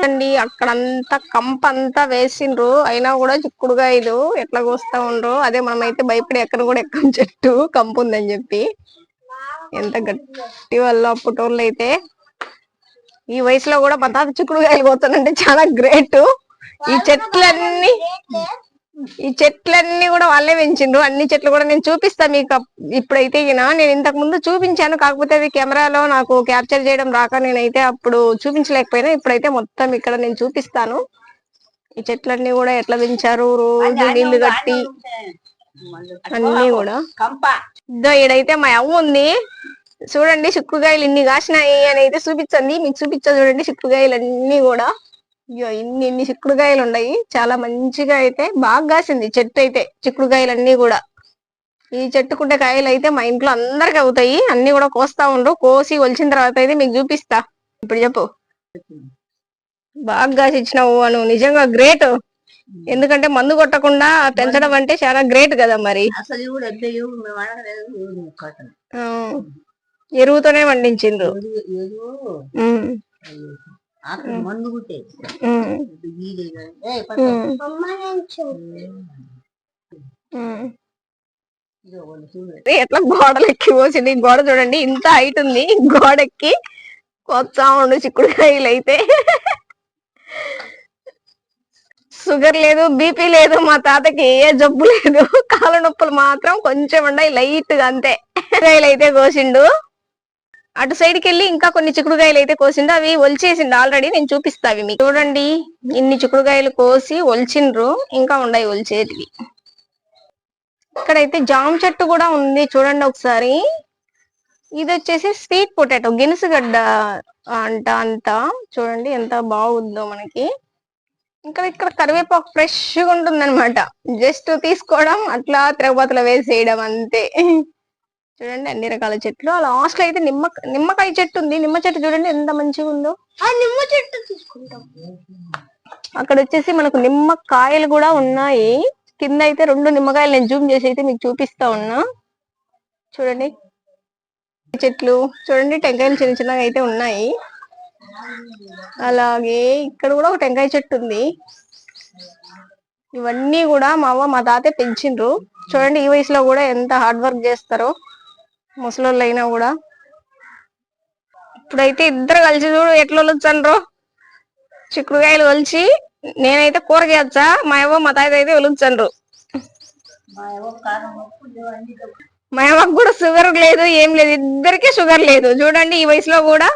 అండి అక్కడంతా కంప అంతా వేసిండ్రు, అయినా కూడా చిక్కుడుగాయలు ఎట్లా కోస్తా ఉండ్రు. అదే మనమైతే భయపడి ఎక్కడ కూడా ఎక్కం చెట్టు కంపు ఉందని చెప్పి. ఎంత గట్టి వల్ల అప్పటోళ్ళు అయితే. ఈ వయసులో కూడా మా తాత చిక్కుడుగాయలు కోతానంటే చాలా గ్రేట్. ఈ చెట్లన్నీ కూడా వాళ్ళే పెంచిండ్రు. అన్ని చెట్లు కూడా నేను చూపిస్తా మీకు ఇప్పుడైతే. నేను ఇంతకు ముందు చూపించాను, కాకపోతే అది కెమెరాలో నాకు క్యాప్చర్ చేయడం రాక నేనైతే అప్పుడు చూపించలేకపోయినా. ఇప్పుడైతే మొత్తం ఇక్కడ నేను చూపిస్తాను. ఈ చెట్లన్నీ కూడా ఎట్లా పెంచారు, రోజు నీళ్లు కట్టి అన్ని కూడా. ఈడైతే మా అవ్వ ఉంది చూడండి, చిక్కుడుగాయలు ఇన్ని కాసినాయి అని అయితే చూపించండి. మీకు చూపించా చూడండి, చిక్కుడుగాయలు అన్ని కూడా. అయ్యో ఇన్ని చిక్కుడుగాయలు ఉన్నాయి. చాలా మంచిగా అయితే బాగా కాసింది చెట్టు అయితే, చిక్కుడుగాయలన్నీ కూడా. ఈ చెట్టుకుంటే కాయలు అయితే మా ఇంట్లో అందరికి అవుతాయి. అన్ని కూడా కోస్తా ఉండ్రు. కోసి ఒలిచిన తర్వాత అయితే మీకు చూపిస్తా. ఇప్పుడు చెప్పు. బాగా కాసి ఇచ్చినావు నువ్వు, నిజంగా గ్రేట్. ఎందుకంటే మందు కొట్టకుండా పెంచడం అంటే చాలా గ్రేట్ కదా. మరి ఎరువుతోనే పండించిండ్రు. ఎట్లా గోడలు ఎక్కి పోసింది. గోడ చూడండి ఇంత హైట్ ఉంది. గోడ ఎక్కి కొత్తా ఉండు చిక్కుడుకాయలు అయితే. షుగర్ లేదు, బీపీ లేదు, మా తాతకి ఏ జబ్బు లేదు. కాళ్ళ నొప్పులు మాత్రం కొంచెం ఉన్నాయి, లైట్ గా అంతే. చిక్కుడుకాయలు అయితే కోసిండు. అటు సైడ్కి వెళ్ళి ఇంకా కొన్ని చిక్కుడుకాయలు అయితే కోసిండు. అవి ఒలిచేసిండు ఆల్రెడీ, నేను చూపిస్తా అవి మీకు. చూడండి ఇన్ని చిక్కుడుకాయలు కోసి ఒలిచిండ్రు, ఇంకా ఉన్నాయి ఒలిచేటివి. ఇక్కడైతే జామ చెట్టు కూడా ఉంది చూడండి ఒకసారి. ఇది వచ్చేసి స్వీట్ పొటాటో, గినుసుగడ్డ అంతా చూడండి ఎంత బాగుందో మనకి. ఇక్కడ కరివేపాకు ఫ్రెష్ గా ఉంటుంది అనమాట. జస్ట్ తీసుకోవడం, అట్లా తిరగబాతులో వేసేయడం అంతే. చూడండి అన్ని రకాల చెట్లు. లాస్ట్ లో అయితే నిమ్మకాయ చెట్టు ఉంది. నిమ్మ చెట్టు చూడండి ఎంత మంచిగా ఉందో. ఆ నిమ్మ చెట్టు తీసుకుంటాం. అక్కడ వచ్చేసి మనకు నిమ్మకాయలు కూడా ఉన్నాయి. కింద అయితే 2 నిమ్మకాయలు నేను జూమ్ చేసి అయితే మీకు చూపిస్తా ఉన్నా. చూడండి చెట్లు చూడండి, టెంకాయలు చిన్న చిన్నగా అయితే ఉన్నాయి. అలాగే ఇక్కడ కూడా ఒక టెంకాయ చెట్టు ఉంది. ఇవన్నీ కూడా మా అవ్వ మా తాతే పెంచిండ్రు. చూడండి ఈ వయసులో కూడా ఎంత హార్డ్ వర్క్ చేస్తారో ముసలోళ్ళు అయినా కూడా. ఇప్పుడైతే ఇద్దరు కలిసి చూడు ఎట్లా ఒలుచండ్రో చిక్కుడుకాయలు ఒలిచి. నేనైతే కూర చేయొచ్చా, మా అవ్వ మా తాత అయితే ఒలుచండ్రు. మా అవ్వకు కూడా షుగర్ లేదు, ఏం లేదు, ఇద్దరికీ షుగర్ లేదు. చూడండి ఈ వయసులో కూడా